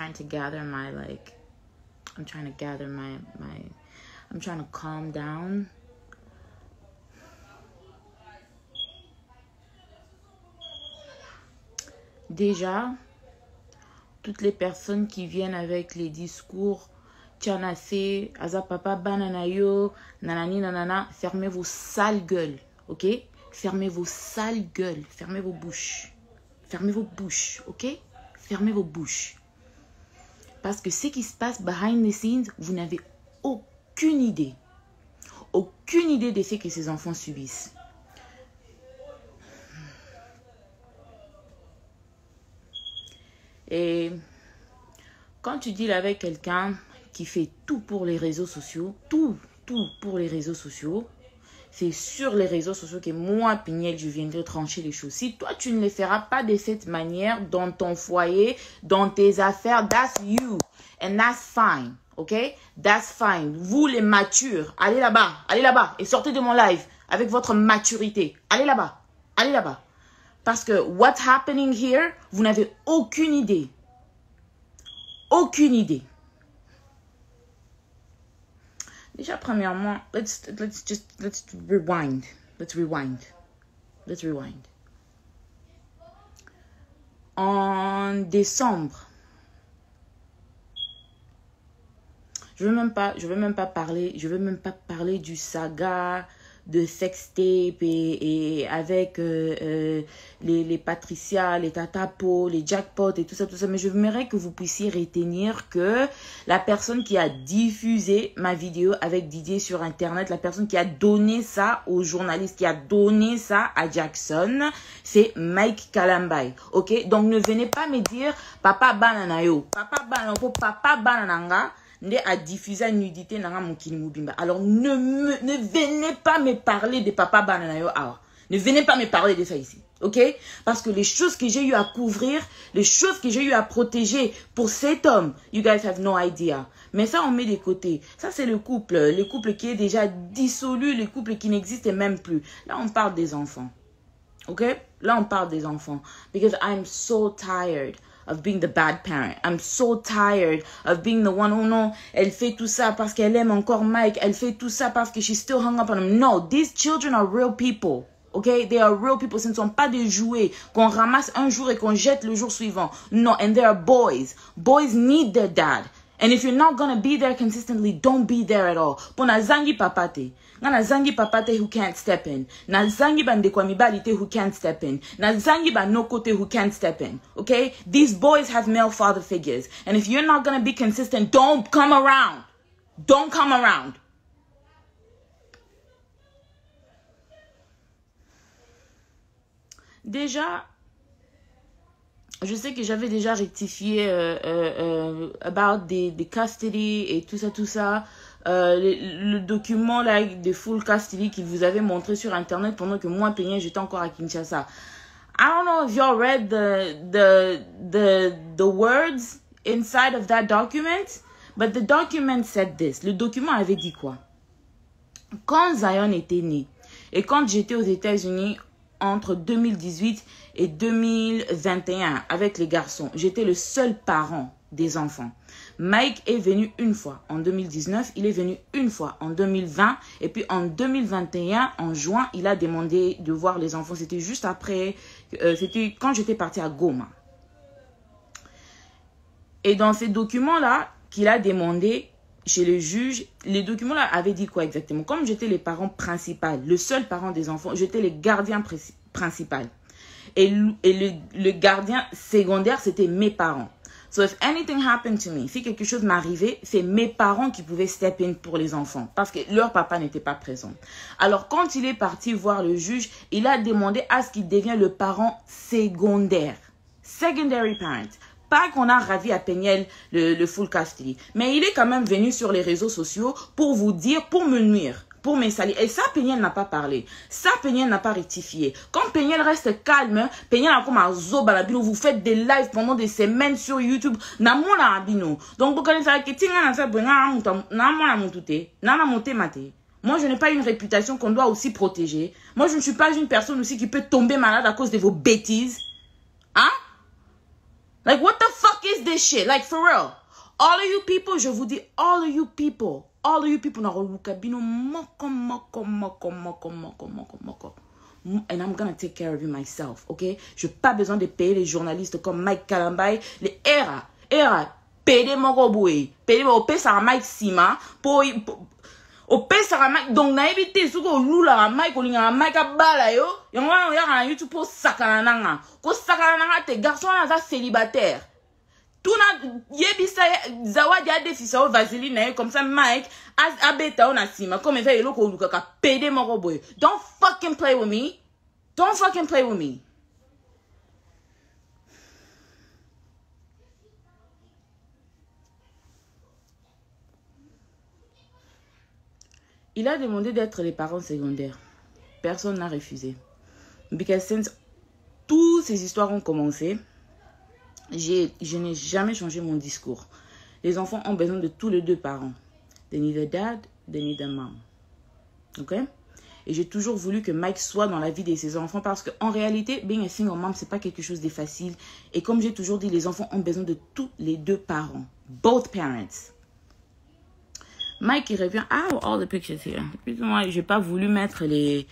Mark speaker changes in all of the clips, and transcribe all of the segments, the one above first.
Speaker 1: trying to gather my, like, I'm trying to gather I'm trying to calm down. Déjà, toutes les personnes qui viennent avec les discours Tianase, Aza papa, bananayo, nanani, nanana, fermez vos sales gueules, ok? Fermez vos sales gueules, fermez vos bouches. Fermez vos bouches, ok? Fermez vos bouches. Parce que ce qui se passe behind the scenes, vous n'avez aucune idée. Aucune idée de ce que ces enfants subissent. Et quand tu deals avec quelqu'un qui fait tout pour les réseaux sociaux, tout pour les réseaux sociaux, c'est sur les réseaux sociaux que moi, Pignel, je viendrai trancher les choses. Si toi, tu ne les feras pas de cette manière dans ton foyer, dans tes affaires, that's you. And that's fine, ok? That's fine. Vous, les matures, allez là-bas et sortez de mon live avec votre maturité. Allez là-bas. Parce que what's happening here, vous n'avez aucune idée. Aucune idée. Déjà, premièrement, let's rewind. Let's rewind. En décembre, je veux même pas parler du saga de sextape et avec les Patricia, les Tatapo, les Jackpot et tout ça, mais je voudrais que vous puissiez retenir que la personne qui a diffusé ma vidéo avec Didier sur Internet, la personne qui a donné ça aux journalistes, qui a donné ça à Jackson, c'est Mike Kalambay, ok? Donc ne venez pas me dire papa bananayo, papa banananga, a diffusé la nudité dans mon kinimubimba. Alors ne venez pas me parler de papa bananayo. Ne venez pas me parler de ça ici. Ok? Parce que les choses que j'ai eu à couvrir, les choses que j'ai eu à protéger pour cet homme, you guys have no idea. Mais ça, on met de côté. Ça, c'est le couple qui est déjà dissolu, le couple qui n'existe même plus. Là, on parle des enfants. Ok? Là, on parle des enfants. Because I'm so tired of being the bad parent. I'm so tired of being the one who, no, elle fait tout ça parce qu'elle aime encore Mike. Elle fait tout ça parce que she's still hung up on him. No, these children are real people. Okay? They are real people. Ce ne sont pas des jouets qu'on ramasse un jour et qu'on jette le jour suivant. No, and they are boys. Boys need their dad. And if you're not going to be there consistently, don't be there at all. Pona zangi papate. Na zangi papate who can't step in. Na zangi bandekwa who can't step in. Na zangi banokote who can't step in. Okay? These boys have male father figures. And if you're not going to be consistent, don't come around. Don't come around. Déjà, je sais que j'avais déjà rectifié about the custody et tout ça. Le document là de full custody qu'il vous avait montré sur internet pendant que moi Peigné j'étais encore à Kinshasa. I don't know if y'all read the words inside of that document, but the document said this. Le document avait dit quoi? Quand Zion était né et quand j'étais aux États-Unis entre 2018 et 2021 avec les garçons, j'étais le seul parent des enfants. Mike est venu une fois en 2019, il est venu une fois en 2020 et puis en 2021, en juin, il a demandé de voir les enfants. C'était juste après, c'était quand j'étais partie à Goma. Et dans ces documents-là qu'il a demandé chez le juge, les documents-là avaient dit quoi exactement? Comme j'étais les parents principaux, le seul parent des enfants, j'étais les gardiens principaux. Et le gardien secondaire, c'était mes parents. So if anything happened to me, si quelque chose m'arrivait, c'est mes parents qui pouvaient step in pour les enfants parce que leur papa n'était pas présent. Alors quand il est parti voir le juge, il a demandé à ce qu'il devienne le parent secondaire. Secondary parent. Pas qu'on a ravi à Peignel le full custody. Mais il est quand même venu sur les réseaux sociaux pour vous dire, pour me nuire, pour me salir. Et ça, Peignel n'a pas parlé. Ça, Peignel n'a pas rectifié. Quand Peignel reste calme, Peignel a comme un zobalabino. Vous faites des lives pendant des semaines sur YouTube. Namona abino. Donc, vous connaissez que tinga na sa brenga na montute. Na monte mate. Moi, je n'ai pas une réputation qu'on doit aussi protéger. Moi, je ne suis pas une personne aussi qui peut tomber malade à cause de vos bêtises. Hein? Like, what the fuck is this shit? Like, for real. All of you people, je vous dis, all of you people, and I'm gonna take care of you myself, ok? Je n'ai pas besoin de payer les journalistes comme Mike Kalambay, les era, payer mon roboué, payer mon payer ça Mike Sima, pour au payer ça Mike, donc na évité, ce que lula Mike, ou l'inga Mike a bala yo, y'en a YouTube pour sakananga, ko sakananga te garçons là célibataire. Tout na yebisa zawadi a defisa o vaseline comme ça Mike a beta on a sima comme ça yelo ko luka ka pede mon boy. Don't fucking play with me. Don't fucking play with me. Il a demandé d'être les parents secondaires. Personne n'a refusé. Because since toutes ces histoires ont commencé, je n'ai jamais changé mon discours. Les enfants ont besoin de tous les deux parents. They need a dad, they need a mom. Ok? Et j'ai toujours voulu que Mike soit dans la vie de ses enfants parce qu'en réalité, being a single mom, c'est pas quelque chose de facile. Et comme j'ai toujours dit, les enfants ont besoin de tous les deux parents. Both parents. Mike, il revient. Ah, all the pictures here. Moi, j'ai pas voulu mettre les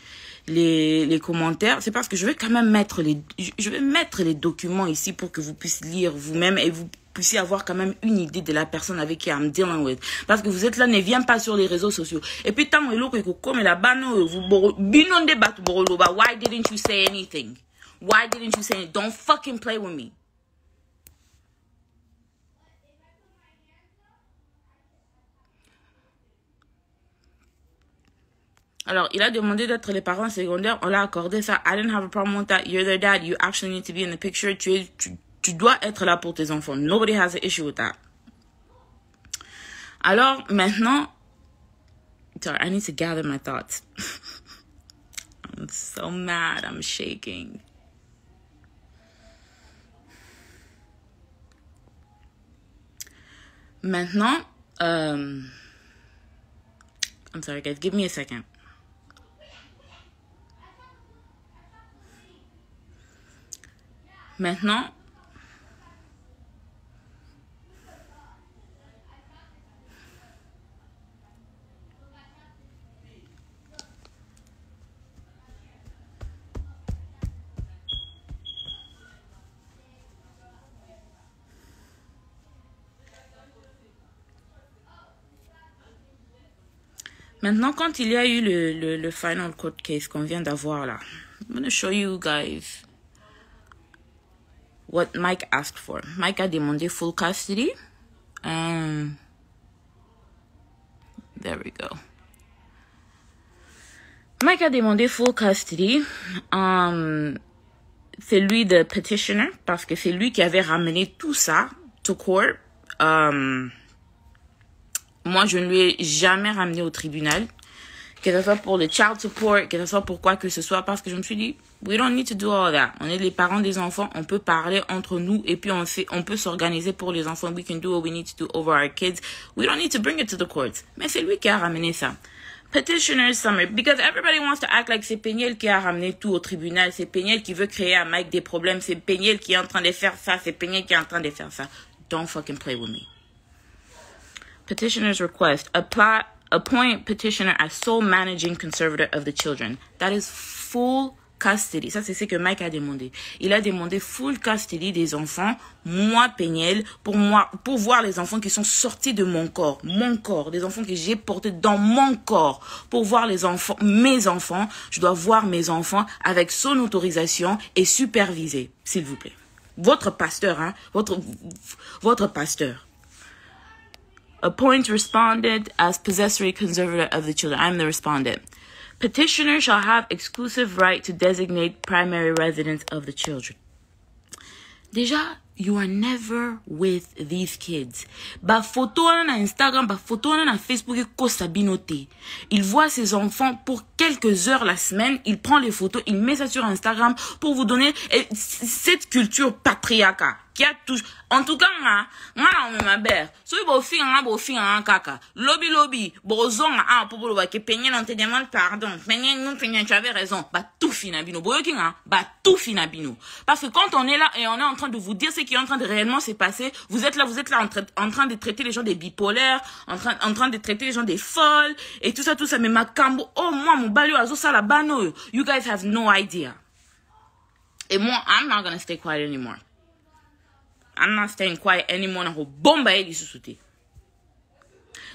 Speaker 1: commentaires. C'est parce que je vais quand même mettre je vais mettre les documents ici pour que vous puissiez lire vous-même et vous puissiez avoir quand même une idée de la personne avec qui I'm dealing with. Parce que vous êtes là, ne viens pas sur les réseaux sociaux. Et puis, tant que comme là-bas, vous binondez battu boroloba. Why didn't you say anything? Why didn't you say anything? Don't fucking play with me. Alors, il a demandé d'être les parents secondaires. On l'a accordé ça. I didn't have a problem with that. You're their dad. You actually need to be in the picture. Tu dois être là pour tes enfants. Nobody has an issue with that. Alors, maintenant... Sorry, I need to gather my thoughts. I'm so mad. I'm shaking. Maintenant... I'm sorry, guys. Give me a second. Maintenant, quand il y a eu le final court case qu'on vient d'avoir là, I'm going to show you guys what Mike asked for. Mike a demandé full custody. There we go. Mike a demandé full custody. C'est lui le petitioner parce que c'est lui qui avait ramené tout ça to court. Moi, je ne lui ai jamais ramené au tribunal. Que ce soit pour le child support, que ce soit pour quoi que ce soit, parce que je me suis dit, we don't need to do all that. On est les parents des enfants, on peut parler entre nous et puis on peut s'organiser pour les enfants. We can do what we need to do over our kids. We don't need to bring it to the courts. Mais c'est lui qui a ramené ça. Petitioner's summary, because everybody wants to act like c'est Peniel qui a ramené tout au tribunal, c'est Peniel qui veut créer à Mike des problèmes, c'est Peniel qui est en train de faire ça, c'est Peniel qui est en train de faire ça. Don't fucking play with me. Petitioner's request, appoint petitioner as sole managing conservator of the children. That is full custody. Ça, c'est ce que Mike a demandé. Il a demandé full custody des enfants, moi, Peniel, pour voir les enfants qui sont sortis de mon corps, des enfants que j'ai portés dans mon corps, pour voir les enfants, mes enfants. Je dois voir mes enfants avec son autorisation et superviser, s'il vous plaît. Votre pasteur, hein, votre pasteur. Appoint respondent as possessory conservator of the children. I'm the respondent. Petitioner shall have exclusive right to designate primary residence of the children. Déjà, you are never with these kids. Ba photo na Instagram, ba photo na Facebook ko sabinote. Il voit ses enfants pour quelques heures la semaine, il prend les photos, il met ça sur Instagram pour vous donner cette culture patriarcat qui a toujours... En tout cas, ma mère, si vous faites kaka, lobby, bozon, pour le que peigner, on te demande pardon, peigner, tu avais raison, bah tout finabino, bah tout finabino. Parce que quand on est là et on est en train de vous dire ce qui est en train de réellement se passer, vous êtes là en train de traiter les gens des bipolaires, en train de traiter les gens des folles, et tout ça, mais ma cambo, oh, moi, mon balio, azo sala bano, you guys have no idea. Et moi, I'm not gonna stay quiet anymore. I'm not staying quiet anymore.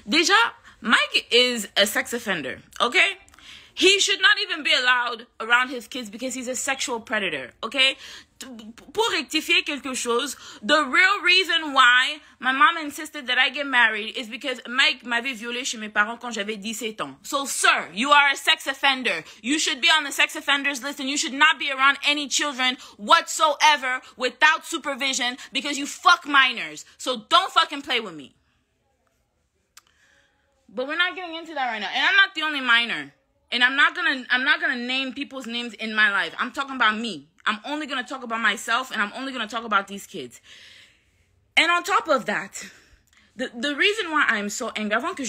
Speaker 1: Déjà, Mike is a sex offender, okay? He should not even be allowed around his kids because he's a sexual predator, okay? Pour rectifier quelque chose, the real reason why my mom insisted that I get married is because Mike m'avait violé chez mes parents quand j'avais 17 ans. So, sir, you are a sex offender. You should be on the sex offenders list and you should not be around any children whatsoever without supervision because you fuck minors. So don't fucking play with me. But we're not getting into that right now. And I'm not the only minor. And I'm not gonna name people's names in my life. I'm talking about me. I'm only gonna talk about myself, and I'm only gonna talk about these kids. And on top of that, the reason why I'm so angry, avant que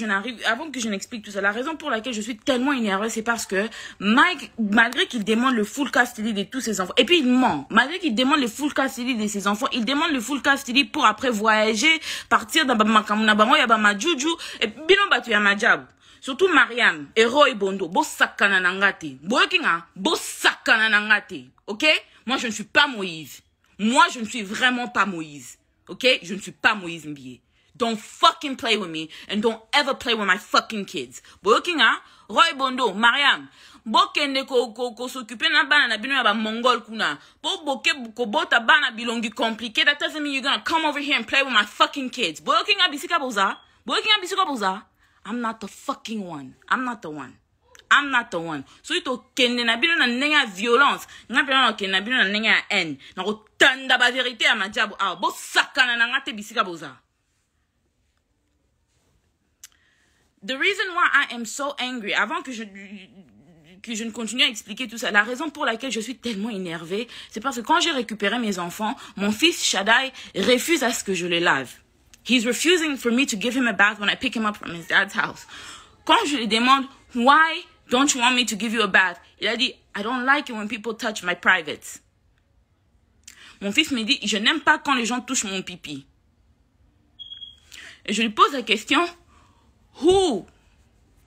Speaker 1: je n'explique tout ça, la raison pour laquelle je suis tellement énervée, c'est parce que Mike, malgré qu'il demande le full custody de tous ses enfants, et puis il ment, malgré qu'il demande le full custody de ses enfants, il demande le full custody pour après voyager, partir dans ma juju, et bino batu ya majab. Surtout Mariam et Roy Bondo, bo sakana nangati. Bo sakana nangati. Ok? Moi, je ne suis pas Moïse. Moi, je ne suis vraiment pas Moïse. Ok? Je ne suis pas Moïse Mbié. Don't fucking play with me and don't ever play with my fucking kids. Boyokinga, Roy Bondo, Mariam, bokende ko s'occuper na bana na bino ya ba mongol kuna. Boke ko bota bana bilongi compliqué. That doesn't mean you're gonna come over here and play with my fucking kids. Boyokinga bisika boza. Boyokinga bisika boza. I'm not the fucking one. I'm not the one. I'm not the one. So ito kende na bino na nenga violence. Nga pena na kende na bino na nenga haine. Na ko tanda ba vérité a majabu. Ah, bo sakana na ngate bisika boza. The reason why I am so angry, avant que je ne continue à expliquer tout ça, la raison pour laquelle je suis tellement énervée, c'est parce que quand j'ai récupéré mes enfants, mon fils Shaddai refuse à ce que je les lave. He's refusing for me to give him a bath when I pick him up from his dad's house. Quand je lui demande, why don't you want me to give you a bath? Il a dit, I don't like it when people touch my privates. Mon fils me dit, je n'aime pas quand les gens touchent mon pipi. Et je lui pose la question, who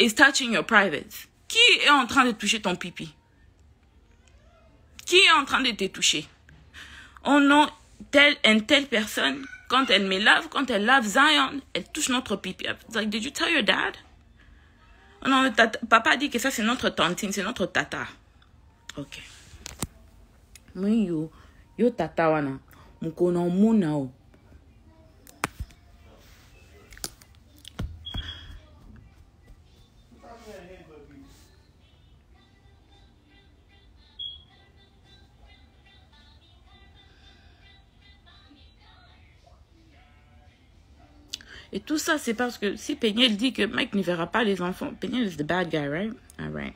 Speaker 1: is touching your privates? Qui est en train de toucher ton pipi? Qui est en train de te toucher? Oh non, telle personne, quand elle me lave, quand elle lave Zion, elle touche notre pipi. Like, did you tell your dad? Oh non, papa dit que ça c'est notre tantine, c'est notre tata. Ok. Oui, yo tata wana, mukona muna o. Et tout ça, c'est parce que si Peniel dit que Mike ne verra pas les enfants, Peniel is the bad guy, right? All right.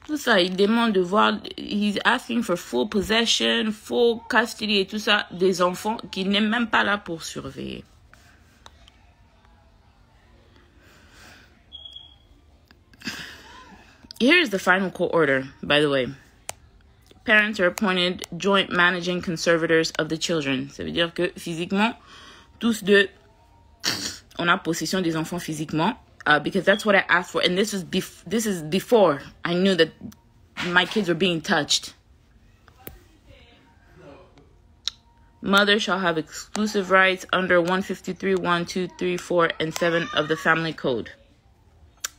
Speaker 1: Tout ça, il demande de voir, he's asking for full possession, full custody et tout ça, des enfants qu'il n'est même pas là pour surveiller. Here is the final court order, by the way. Parents are appointed joint managing conservators of the children. Ça veut dire que physiquement, tous deux, on a possession des enfants physiquement, because that's what I asked for, and this is before I knew that my kids were being touched. Mother shall have exclusive rights under 153, 1, 2, 3, 4, and 7 of the Family Code.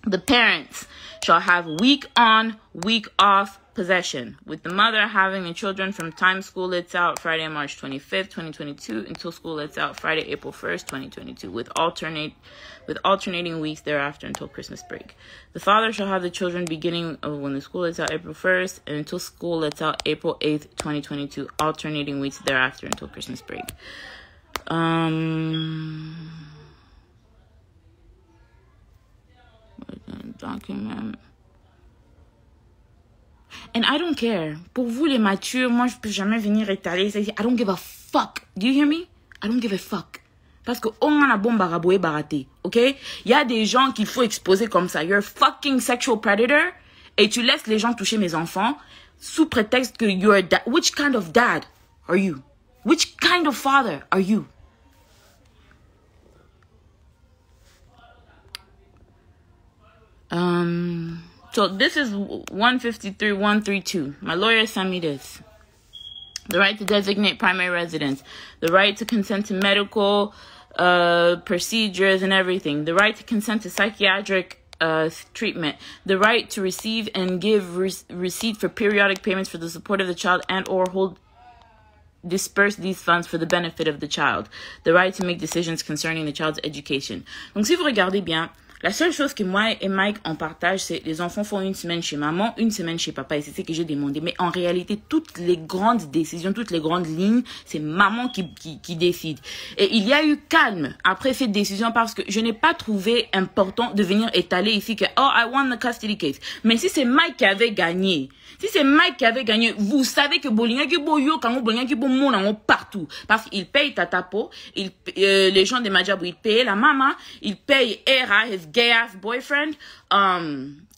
Speaker 1: The parents shall have week on, week off possession, with the mother having the children from time school lets out Friday, March 25th, 2022, until school lets out Friday, April 1st, 2022, with alternating weeks thereafter until Christmas break. The father shall have the children beginning of when the school lets out April 1st and until school lets out April 8th, 2022, alternating weeks thereafter until Christmas break. Document. And I don't care. Pour vous les matures, moi je peux jamais venir étaler. I don't give a fuck. Do you hear me? I don't give a fuck. Parce que on a bon baraboué baraté, ok? Il y a des gens qu'il faut exposer comme ça. You're a fucking sexual predator et tu laisses les gens toucher mes enfants sous prétexte que you're a dad. Which kind of dad are you? Which kind of father are you? So this is 153.132. My lawyer sent me this. The right to designate primary residence. The right to consent to medical procedures and everything. The right to consent to psychiatric treatment. The right to receive and give receipt for periodic payments for the support of the child and or disperse these funds for the benefit of the child. The right to make decisions concerning the child's education. Donc si vous regardez bien, la seule chose que moi et Mike on partage, c'est les enfants font une semaine chez maman, une semaine chez papa. Et c'est ce que j'ai demandé. Mais en réalité, toutes les grandes décisions, toutes les grandes lignes, c'est maman qui décide. Et il y a eu calme après cette décision parce que je n'ai pas trouvé important de venir étaler ici que, oh, I won the custody case. Mais si c'est Mike qui avait gagné, vous savez que partout. Parce qu'il paye Tatapo, les gens de Majabou, ils payent la maman, ils payent Era, his gay ass boyfriend,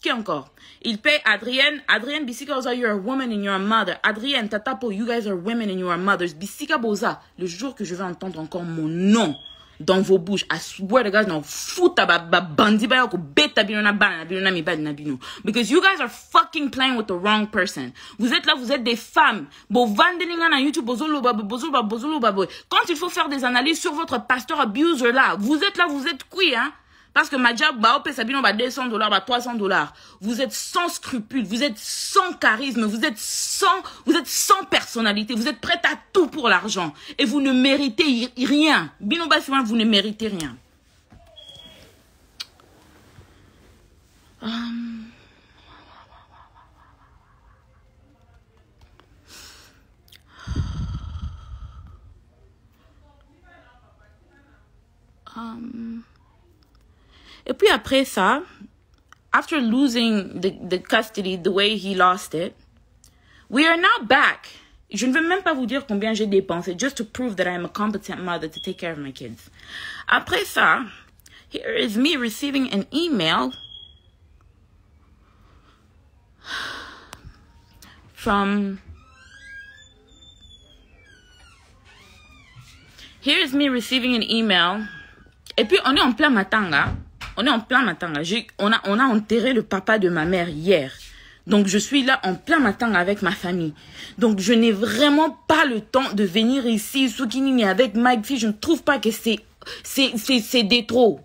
Speaker 1: qui encore? Il paye Adrienne, Bissika Boza, you're a woman and you're a mother. Adrienne, Tatapo, you guys are women and you are mothers. Bissika Boza, le jour que je vais entendre encore mon nom dans vos bouches, I swear to God, no, futa bandi ba ko beta binona bana binona mi bad na binu. Because you guys are fucking playing with the wrong person. Vous êtes là, vous êtes des femmes. Bo vandelinga na YouTube, bozolo babo. Quand il faut faire des analyses sur votre pasteur abuser là, vous êtes là, vous êtes qui, hein? Parce que ma job, bah, Sabino, bah, $200, bah, $300. Vous êtes sans scrupules, vous êtes sans charisme, vous êtes sans personnalité, vous êtes prête à tout pour l'argent. Et vous ne méritez rien. Bino Bassiman, vous ne méritez rien. Et puis après ça, after losing the custody the way he lost it, we are now back. Je ne veux même pas vous dire combien j'ai dépensé just to prove that I am a competent mother to take care of my kids. Après ça, here is me receiving an email from... Here is me receiving an email. Et puis on est en plein matanga. On a enterré le papa de ma mère hier. Donc, je suis là en plein matin avec ma famille. Donc, je n'ai vraiment pas le temps de venir ici, Soukinini, avec Mike. Je ne trouve pas que c'est des trop.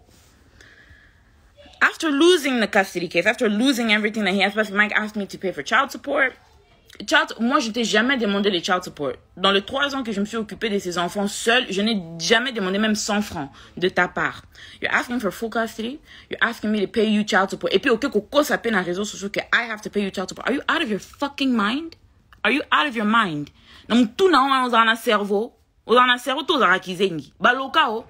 Speaker 1: After losing the custody case, after losing everything that he has, Mike asked me to pay for child support. Moi, je t'ai jamais demandé les child support. Dans les 3 ans que je me suis occupée de ces enfants seuls, je n'ai jamais demandé même 100 francs de ta part. You're asking for full custody. You're asking me to pay you child support. Et puis, ok, koko ça peine en réseau social que I have to pay you child support. Are you out of your fucking mind? Are you out of your mind? Donc, tout na on a cerveau. On a cerveau, tout a kizengi. Balokao.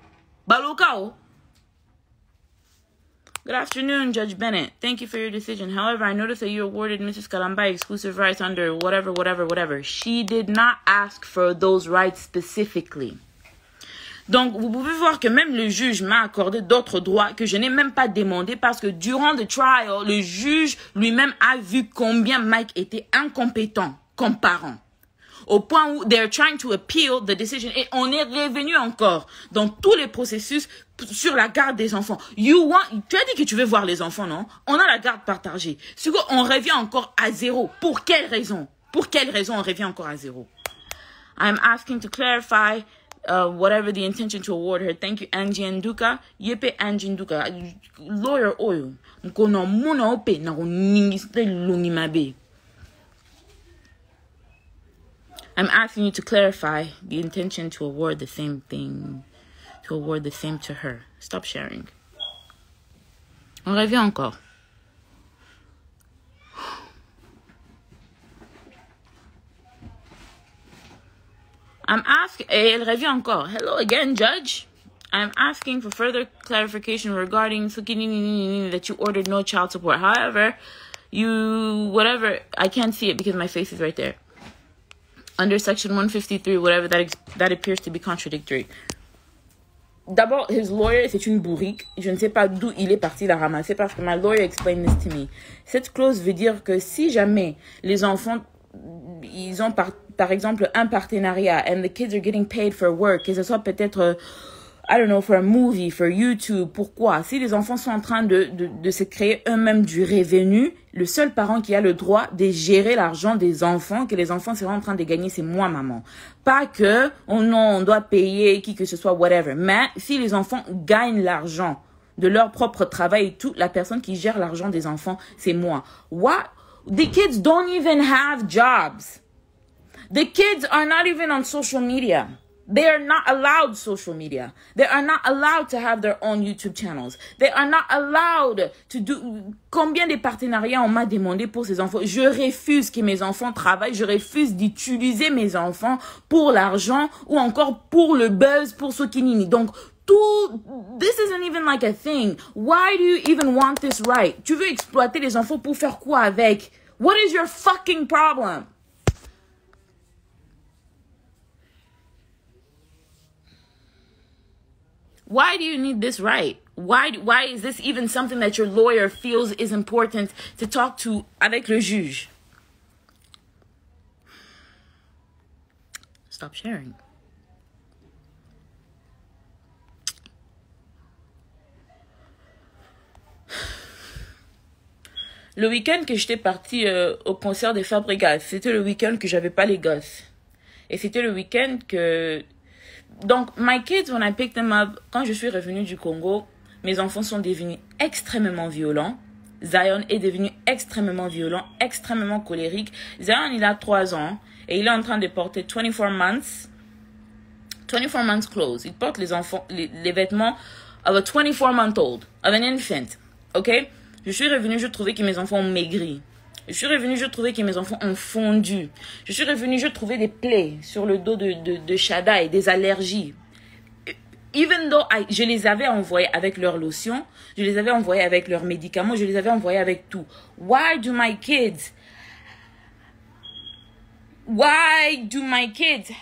Speaker 1: Good afternoon, Judge Bennett. Thank you for your decision. However, I noticed that you awarded Mrs. Kalamba exclusive rights under whatever. She did not ask for those rights specifically. Donc, vous pouvez voir que même le juge m'a accordé d'autres droits que je n'ai même pas demandé parce que durant le trial, le juge lui-même a vu combien Mike était incompétent comme parent. Au point où they're trying to appeal the decision. Et on est revenu encore dans tous les processus sur la garde des enfants. Tu as dit que tu veux voir les enfants, non? On a la garde partagée. C'est qu'on revient encore à zéro. Pour quelle raison? On revient encore à zéro? I'm asking to clarify whatever the intention to award her. Thank you, Angie Nduka. Yepe Angie Nduka. Lawyer oil. Mkono muna ope na kuningiste lungimabe. I'm asking you to clarify the intention to award the same thing, to award the same to her. Stop sharing. On revient encore. I'm asking, elle revient encore. Hello again, Judge. I'm asking for further clarification regarding that you ordered no child support. However, I can't see it because my face is right there. under Section 153, whatever that appears to be contradictory. D'abord, his lawyer, c'est une bourrique. Je ne sais pas d'où il est parti la ramasser parce que my lawyer explained this to me. Cette clause veut dire que si jamais les enfants, ils ont par exemple un partenariat and the kids are getting paid for work, que ce soit peut-être, I don't know, for a movie, for YouTube, pourquoi? Si les enfants sont en train de se créer eux-mêmes du revenu, le seul parent qui a le droit de gérer l'argent des enfants, que les enfants seront en train de gagner, c'est moi, maman. Pas que, oh non, on doit payer qui que ce soit, whatever. Mais si les enfants gagnent l'argent de leur propre travail et tout, la personne qui gère l'argent des enfants, c'est moi. What? The kids don't even have jobs. The kids are not even on social media. They are not allowed social media. They are not allowed to have their own YouTube channels. They are not allowed to do... Combien de partenariats on m'a demandé pour ces enfants? Je refuse que mes enfants travaillent. Je refuse d'utiliser mes enfants pour l'argent ou encore pour le buzz, pour ce qui nini. Donc, this isn't even like a thing. Why do you even want this right? Tu veux exploiter les enfants pour faire quoi avec? What is your fucking problem? Why do you need this right? Why is this even something that your lawyer feels is important to talk to avec le juge? Stop sharing. Le week-end que j'étais partie au concert des Fabregas, c'était le week-end que j'avais pas les gosses. Et c'était le week-end que... Donc, my kids, when I picked them up, quand je suis revenue du Congo, mes enfants sont devenus extrêmement violents. Zion est devenu extrêmement violent, extrêmement colérique. Zion, il a 3 ans et il est en train de porter 24 months clothes. Il porte les vêtements of a 24-month-old, of an infant. OK? Je suis revenue, je trouvais que mes enfants ont maigri. Je suis revenue, je trouvais que mes enfants ont fondu. Je suis revenue, je trouvais des plaies sur le dos de Shada et des allergies. Even though je les avais envoyés avec leur lotion, je les avais envoyés avec leurs médicaments, je les avais envoyés avec tout. Why do my kids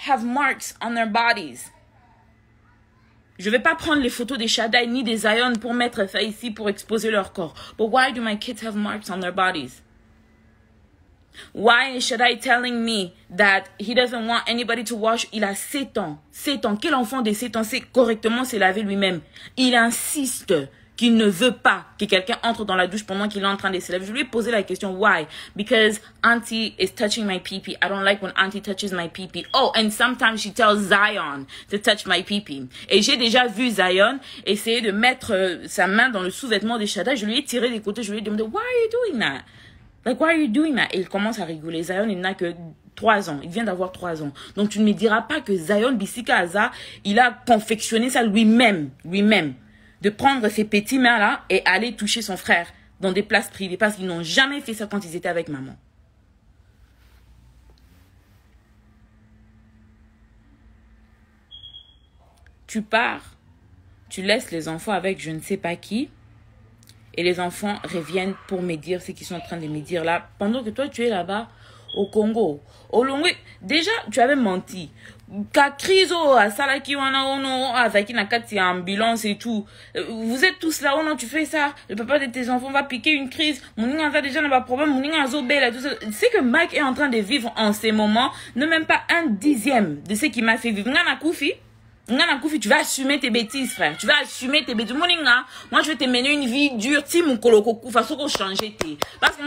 Speaker 1: have marks on their bodies? Je vais pas prendre les photos des Shada ni des Zion pour mettre ça ici pour exposer leur corps. But why do my kids have marks on their bodies? Why is Shaddai telling me that he doesn't want anybody to wash? Il a 7 ans. 7 ans. Quel enfant de 7 ans sait correctement se laver lui-même? Il insiste qu'il ne veut pas que quelqu'un entre dans la douche pendant qu'il est en train de se laver. Je lui ai posé la question, why? Because auntie is touching my pee-pee. I don't like when auntie touches my pee-pee. Oh, and sometimes she tells Zion to touch my pee-pee. Et j'ai déjà vu Zion essayer de mettre sa main dans le sous-vêtement de Shaddai. Je lui ai tiré des côtés. Je lui ai demandé, why are you doing that? Like, why are you doing that? Et il commence à rigoler. Zion, il n'a que 3 ans. Il vient d'avoir 3 ans. Donc, tu ne me diras pas que Zion Bissika Aza, il a confectionné ça lui-même. De prendre ses petits mains-là et aller toucher son frère dans des places privées. Parce qu'ils n'ont jamais fait ça quand ils étaient avec maman. Tu pars. Tu laisses les enfants avec je ne sais pas qui. Et les enfants reviennent pour me dire ce qu'ils sont en train de me dire là. Pendant que toi, tu es là-bas au Congo. Au Longwe, déjà, tu avais menti. Kakrizo, à Salaki, avec une ambulance et tout. Vous êtes tous là, oh non, tu fais ça. Le papa de tes enfants va piquer une crise. Mouninga a déjà un problème. Mouninga a zobé, tout ça. C'est que Mike est en train de vivre en ces moments, ne même pas 1/10 de ce qu'il m'a fait vivre. Ngana Koufi. Tu vas assumer tes bêtises, frère. Tu vas assumer tes bêtises. Moi, je vais te mener une vie dure. Si mon koloko façon qu'on change tes. Parce que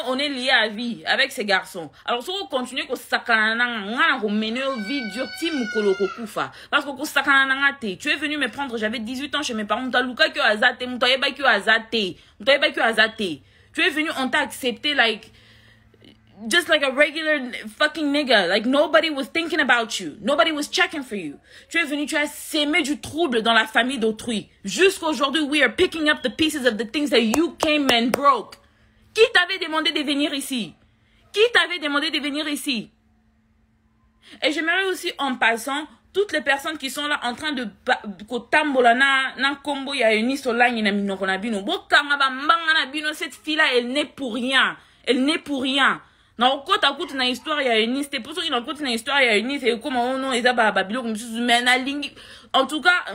Speaker 1: on est lié à vie avec ces garçons. Alors, si on continue qu'on s'accana, on mener une vie dure. Si mon koloko kufa. Parce qu'on s'accana te. Tu es venu me prendre. J'avais 18 ans chez mes parents. T'as que azate. M'toyeba que azate. Tu es venu, on t'a accepté, like. Just like a regular fucking nigga. Like, nobody was thinking about you. Nobody was checking for you. Tu es venu, tu as sémé du trouble dans la famille d'autrui. Jusqu'aujourd'hui, we are picking up the pieces of the things that you came and broke. Qui t'avait demandé de venir ici? Et j'aimerais aussi, en passant, toutes les personnes qui sont là en train de kotambola na kombo ya une solangi na minoko na bino. Bokanga ba mbanga na bino, cette fille-là, elle n'est pour rien. Non, quand tu as une histoire, il y a une liste. Pour ceux qui n'ont pas une histoire, il y a une liste. Et comment on a été babilo comme ça, mais en tout cas,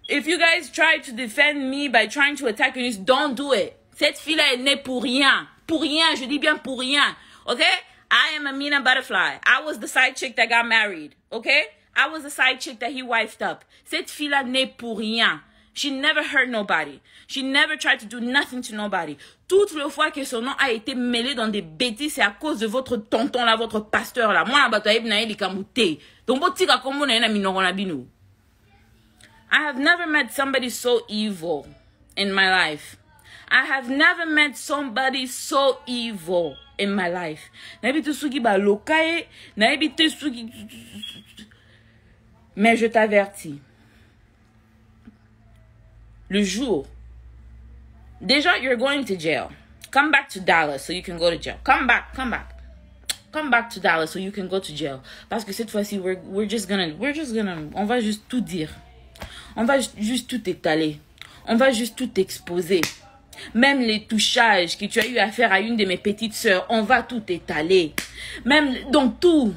Speaker 1: if you guys try to defend me by trying to attack Eunice, don't do it. Cette fille-là est née pour rien. Pour rien, je dis bien pour rien. Okay? I am Amina Butterfly. I was the side chick that got married. Okay? I was the side chick that he wifed up. Cette fille-là n'est pour rien. She never hurt nobody. She never tried to do nothing to nobody. Toutes les fois que son nom a été mêlé dans des bêtises, c'est à cause de votre tonton là, votre pasteur là. Moi, la bataille na eli kamute. Donc, botika komo na minoro na binu. I have never met somebody so evil in my life. I have never met somebody so evil in my life. Na ebi sugi ba lokaye, na ebi sugi. Mais je t'avertis. Le jour, déjà, you're going to jail. Come back to Dallas so you can go to jail. Come back. Come back to Dallas so you can go to jail. Parce que cette fois-ci, on va juste tout dire. On va juste tout étaler. On va juste tout exposer. Même les touchages que tu as eu à faire à une de mes petites sœurs, on va tout étaler. Même, donc tout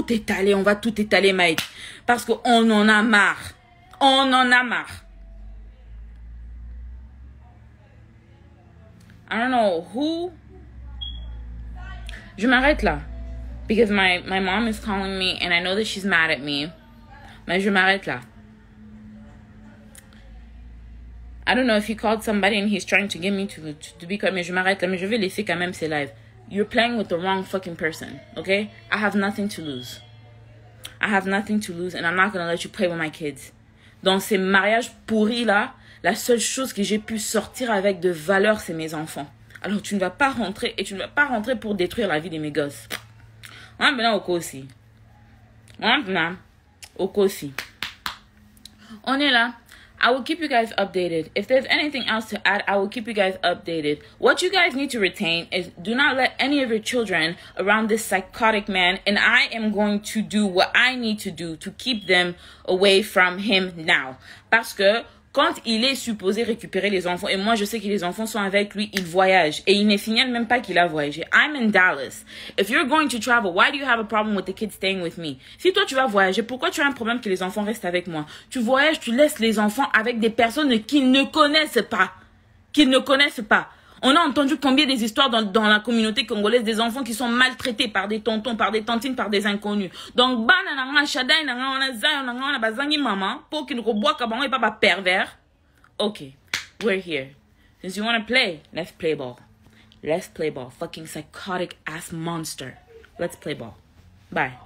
Speaker 1: étaler. On va tout étaler, Mike. Parce qu'on en a marre. On en a marre. I don't know who. Je m'arrête là. Because my mom is calling me and I know that she's mad at me. Mais je m'arrête là. I don't know if he called somebody and he's trying to get me to be quiet. Mais je m'arrête là. Mais je vais laisser quand même ses lives. You're playing with the wrong fucking person. Okay? I have nothing to lose. I have nothing to lose and I'm not gonna let you play with my kids. Dans ces mariages pourris là, la seule chose que j'ai pu sortir avec de valeur, c'est mes enfants. Alors tu ne vas pas rentrer et tu ne vas pas rentrer pour détruire la vie de mes gosses. On est là au aussi. On est là. I will keep you guys updated. If there's anything else to add, I will keep you guys updated. What you guys need to retain is do not let any of your children around this psychotic man, and I am going to do what I need to do to keep them away from him now. Parce que quand il est supposé récupérer les enfants, et moi je sais que les enfants sont avec lui, il voyage. Et il ne signale même pas qu'il a voyagé. I'm in Dallas. If you're going to travel, why do you have a problem with the kids staying with me? Si toi tu vas voyager, pourquoi tu as un problème que les enfants restent avec moi? Tu voyages, tu laisses les enfants avec des personnes qu'ils ne connaissent pas. Qu'ils ne connaissent pas. On a entendu combien des histoires dans la communauté congolaise des enfants qui sont maltraités par des tontons, par des tantines, par des inconnus. Donc, okay, we're here. Since you want to play, let's play ball. Let's play ball. Fucking psychotic ass monster. Let's play ball. Bye.